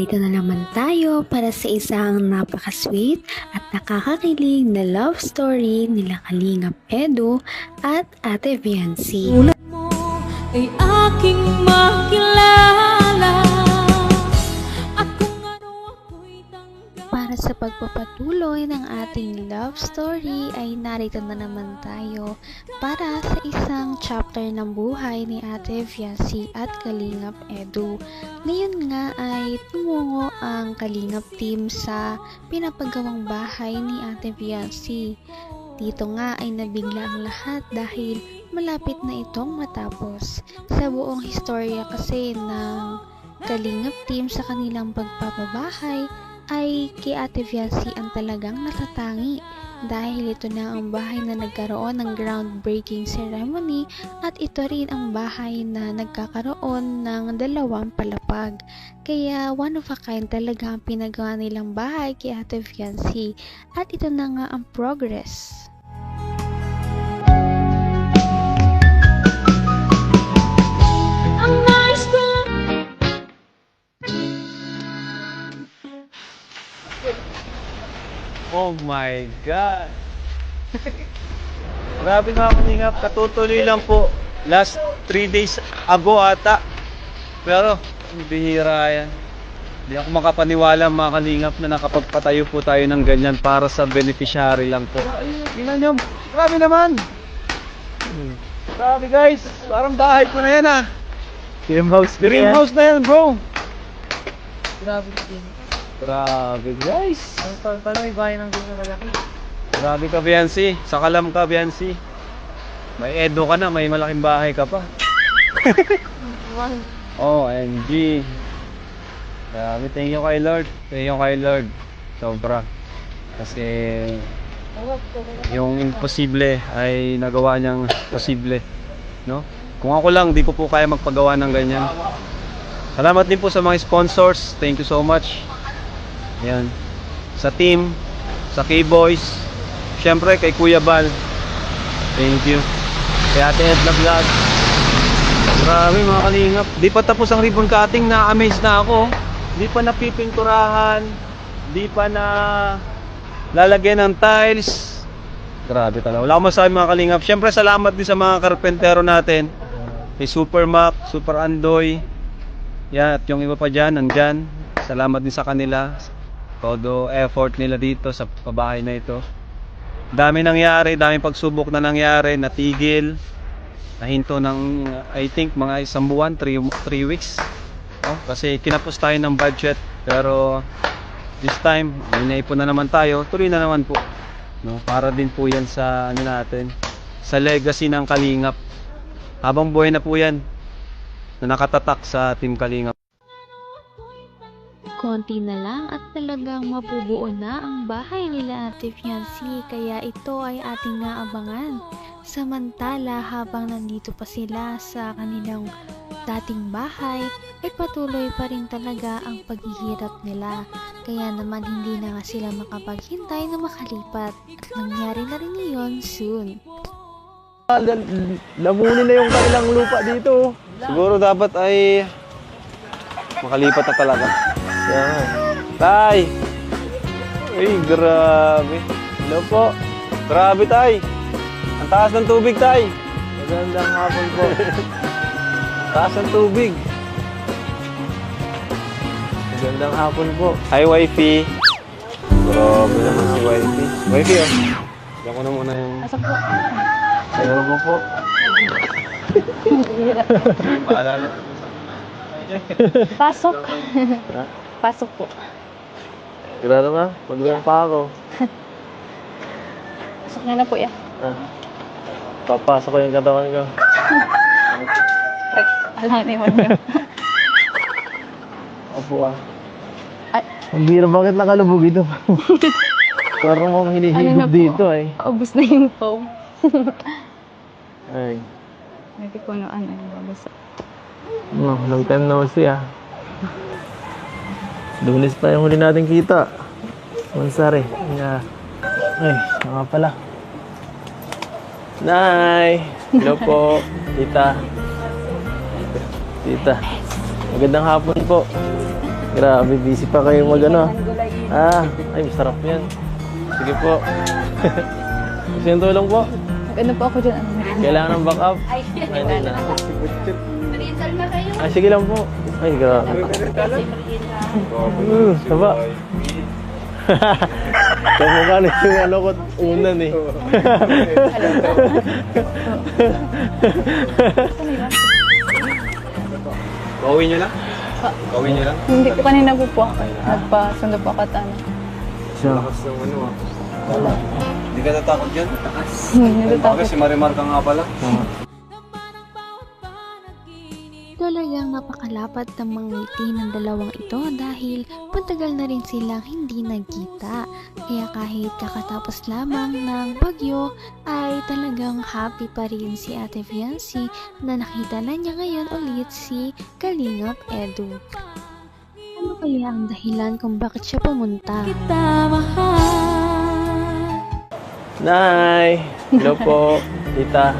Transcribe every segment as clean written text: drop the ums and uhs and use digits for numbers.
Narito na naman tayo para sa isang napaka-sweet at nakakakilig na love story nila Kalingap Edu at Ate Viancy. Ulat mo ay aking makilala at kung ano ako'y tanggap. Para sa pagpapatuloy ng ating love story ay narito na naman tayo para sa isang chapter ng buhay ni Ate Viancy at Kalingap Edu. Ngayon nga ay tumungo ang Kalingap team sa pinapagawang bahay ni Ate Viancy. Dito nga ay nabigla ang lahat dahil malapit na itong matapos. Sa buong historya kasi ng Kalingap team sa kanilang pagpapabahay ay kay Ate Viancy ang talagang natatangi dahil ito na ang bahay na nagkaroon ng groundbreaking ceremony at ito rin ang bahay na nagkakaroon ng 2 palapag. Kaya one of a kind talaga ang pinagawa nilang bahay kay Ate Viancy at ito na nga ang progress. Ang nais ko Oh my God! Grabe mga Kalingap, katutuloy lang po. Last 3 days ago ata. Pero, bihira yan. Hindi ako makapaniwala mga Kalingap na nakapagpatayo po tayo ng ganyan para sa beneficiary lang po. Tingnan nyo, grabe naman! Grabe guys, parang bahay ko na yan ah. Dream house Dream house na yan bro! Grabe din. Grabe guys! Paano may bahay ng ganyan malaki? Grabe ka Viancy, sakalam ka Viancy. May Edo ka na, may malaking bahay ka pa. OMG. Grabe, thank you kay Lord. Thank you kay Lord. Sobra. Kasi yung imposible ay nagawa niyang posible, no? Kung ako lang, di ko po kaya magpagawa ng ganyan. Salamat din po sa mga sponsors. Thank you so much. Ayan. Sa team, sa K-Boys, syempre kay Kuya Bal. Thank you. Kay Ate Edna Vlog. Grabe mga Kalingap. Di pa tapos ang ribbon cutting, na-amaze na ako. Di pa napipinturahan. Di pa na lalagyan ng tiles. Grabe talaga. Wala akong masabi mga Kalingap. Syempre salamat din sa mga karpentero natin. Kay Super Mac, Super Andoy. Yan, at yung iba pa dyan, nandyan. Salamat din sa kanila. Todo effort nila dito sa pabahay na ito. Dami nangyari, daming pagsubok na nangyari, natigil. Nahinto ng, I think, mga 1 buwan, 3 weeks. Oh, kasi kinapos tayo ng budget. Pero, this time, may naipon na naman tayo. Tuloy na naman po. No? Para din po yan sa, ano natin, sa legacy ng Kalingap. Habang buhay na po yan, na nakatatak sa Team Kalingap. Konti na lang at talagang mabubuo na ang bahay nila Ate Viancy, kaya ito ay ating naabangan. Samantala habang nandito pa sila sa kanilang dating bahay, ay patuloy pa rin talaga ang paghihirap nila. Kaya naman hindi na nga sila makapaghintay na makalipat at nangyari na rin iyon soon. Lamunin na yung kanilang lupa dito. Siguro dapat ay makalipat na talaga. Yan. Tay! Ay, grabe. Hello po. Grabe, Tay. Ang taas ng tubig, Tay. Magandang hapon po. Taas ng tubig. Magandang hapon po. Hi, wifey. Grabe naman si wifey. Wifey, oh. Diyan ko na muna yung... Asa po? Ayaw mo po. Paalala. Pasok. Pasok po. Grado ka? Magandang pa ako. Pasok na na po yan. Papasok ko yung katawan ko. Alam ni Juan. Opo ah. Ang bira, bakit nakalubog ito? Parang mong hinihigop dito ay. Ubus na yung foam. Ay. Hindi ko ano yung babasa. Long time no see ah. Lunes pa yung huli natin kita. Mansari. Yeah. Ay, nga pala. Nay! Hello po, tita. Tita. Magandang hapon po. Grabe, busy pa kayo mag ano. Ay, masarap yan. Sige po. Gusto yung tulong po? Ano po ako dyan? Kailangan ng backup? Ay, hindi na. Ay, sige lang po. Ay, grabe. Saba. Kamukha na yung ano ko unan eh. Gawin nyo lang? Gawin nyo lang? Hindi ko kanina po ako. Nagpasundo po ako at ano. Lakas ng ano ah. Hindi ka natakot dyan? Natatakot. Bakit si Marimar ka nga pala? Talagang napakalapad ng mga ngiti ng dalawang ito dahil matagal na rin silang hindi nagkita. Kaya kahit kakatapos lamang ng bagyo ay talagang happy pa rin si Ate Fiancy na nakita na niya ngayon ulit si Kalingap Edu. Ano kaya ang dahilan kung bakit siya pumunta? Kita mahal. Nay! Hello po, tita.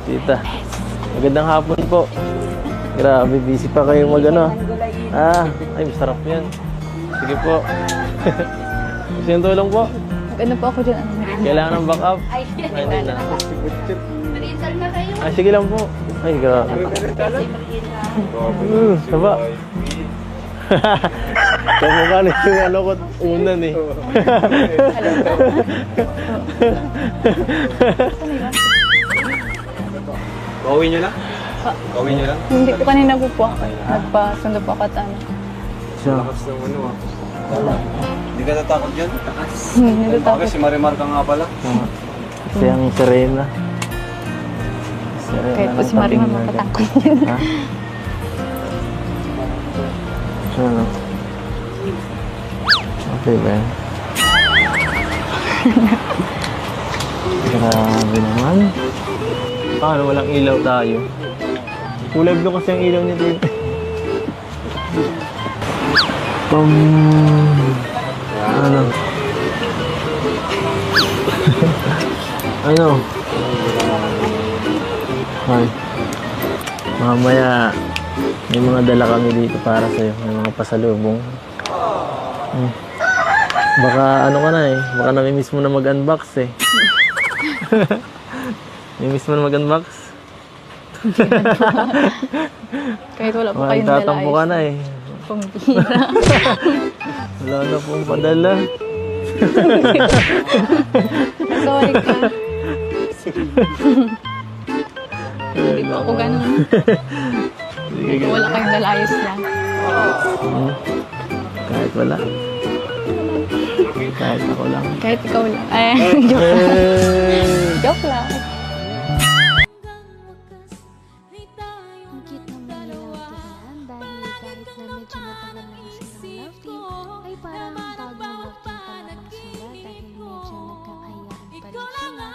Tita. Magandang hapon po. Grabe, busy pa kayo mag ano. Ay, masarap yan. Sige po. Gusto yung tulong po? Ano po ako dyan? Kailangan ng backup? Ay, hindi na. Ay, sige lang po. Ay, grabe. Saba. Kamukha na yung ano ko unan eh. Gawin nyo lang? Gawin nyo lang? Hindi ko kanina po ako. Nagpasundo po ako at ano. Lakas ng ano ah. Hindi ka natakot dyan? Natatakot. Bakit si Marimar ka nga pala? Kasi ang Serena. Kahit po si Marimar makatakot. Ha? Ano? Okay ba yan? Grabe naman. Paano walang ilaw tayo? Kulay blue kasi ang ilaw niya dito. Ano? Ano? Ay. Mamaya may mga dala kami dito para sa'yo. May mga pasalubong. Baka ano ka na eh. Baka namimiss mo na mag-unbox eh. Namimiss mo na mag-unbox? Kahit wala po Baka kayong dala. tatampo ka na eh. Pambira. Wala na pong padala. Sorry ka. Hindi po ako ganun. Sige, Wala kayong dala, ayos lang. Kahit wala. Kahit ako lang. Kahit ikaw lang. Joke lang. Joke lang. Ang cute naman nilang tignan dahil kahit na medyo matagal na silang love team ay parang bagong love team pa lamang sila dahil medyo nagkakayaan pa rin sila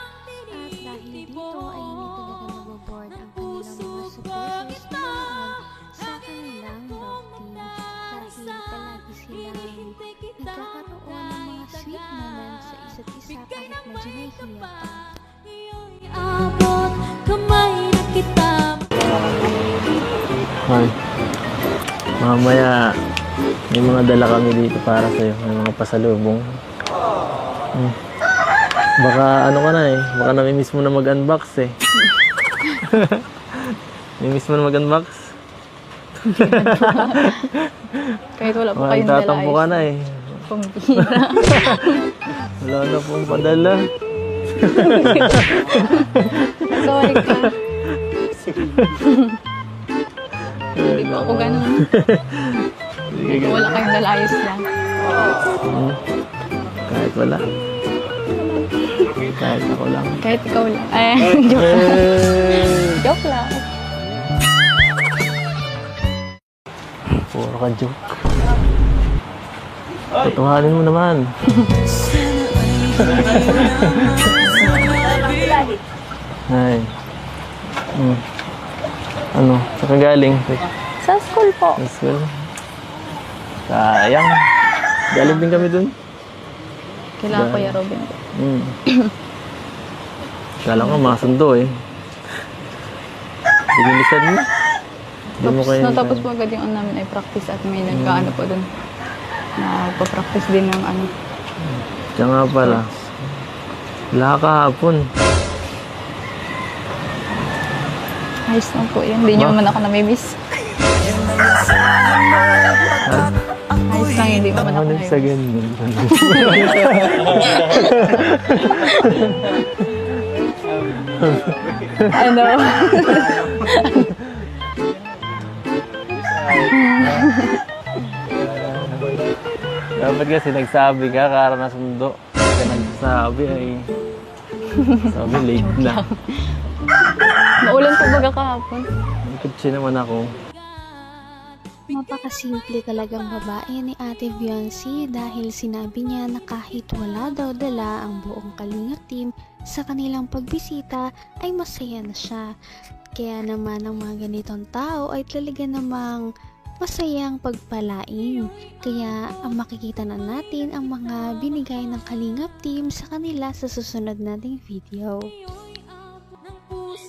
at dahil dito ay hindi talaga naboboard ang kanilang mga supporters na naroon sa kanilang love team dahil palagi silang nagkakaroon ng mga sweet moments sa isa't isa kahit medyo nahihiya pa. Abot kamay na kita. Ay. Mamaya may mga dala kami dito para sa'yo. May mga pasalubong. Baka ano ka na eh. Baka namimiss mo na mag-unbox eh. Namimiss mo na mag-unbox? Kahit wala po Baka kayong dala, tatampo ka na eh. Pambira. Wala na pong padala. Sorry ka. Hindi po ako ganun. Sige, Wala kayong dala, ayos lang. kahit wala. Kahit ako lang. Kahit ikaw lang. Joke lang. Joke lang. Puro ka joke. Tutuhanin mo naman. Ay. Ano? Saan ka galing? Sa school po. Sa school? Sayang. Galing din kami dun. Kailangan ko yung Robin. Kala ko masundo eh. Dinilisan mo. Hindi mo kaya Natapos po agad yung ano namin ay practice at may nagkaano po dun. Nagpa-practice din ng ano. Siya nga pala. Wala kahapon. Ayos lang po yun. Hindi niyo man ako namimiss. Ayos lang, hindi mo man ako Ano sa namimiss. ganyan? Ano? Dapat kasi nagsabi ka, kara na sundo. Kaya nagsasabi ay... Sabi, late na. Maulan po baga kahapon. Kutsi naman ako. Napakasimple talagang babae ni Ate Viancy dahil sinabi niya na kahit wala daw dala ang buong Kalingap team sa kanilang pagbisita ay masaya na siya. Kaya naman ang mga ganitong tao ay talaga namang masayang pagpalain. Kaya ang makikita na natin ang mga binigay ng Kalingap team sa kanila sa susunod nating video.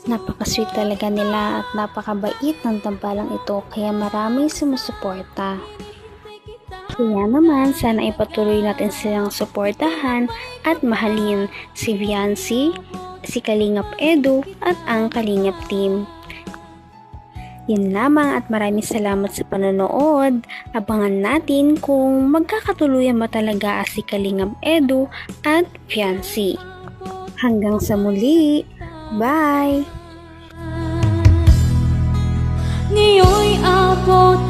Napaka-sweet talaga nila at napakabait ng tambalang ito kaya maraming sumusuporta. Kaya naman sana ipatuloy natin silang suportahan at mahalin si Viancy, si Kalingap Edu at ang Kalingap team. Yan lamang at maraming salamat sa panonood. Abangan natin kung magkakatuluyan ba talaga si Kalingap Edu at Viancy. Hanggang sa muli! Bye! Ngayon'y abot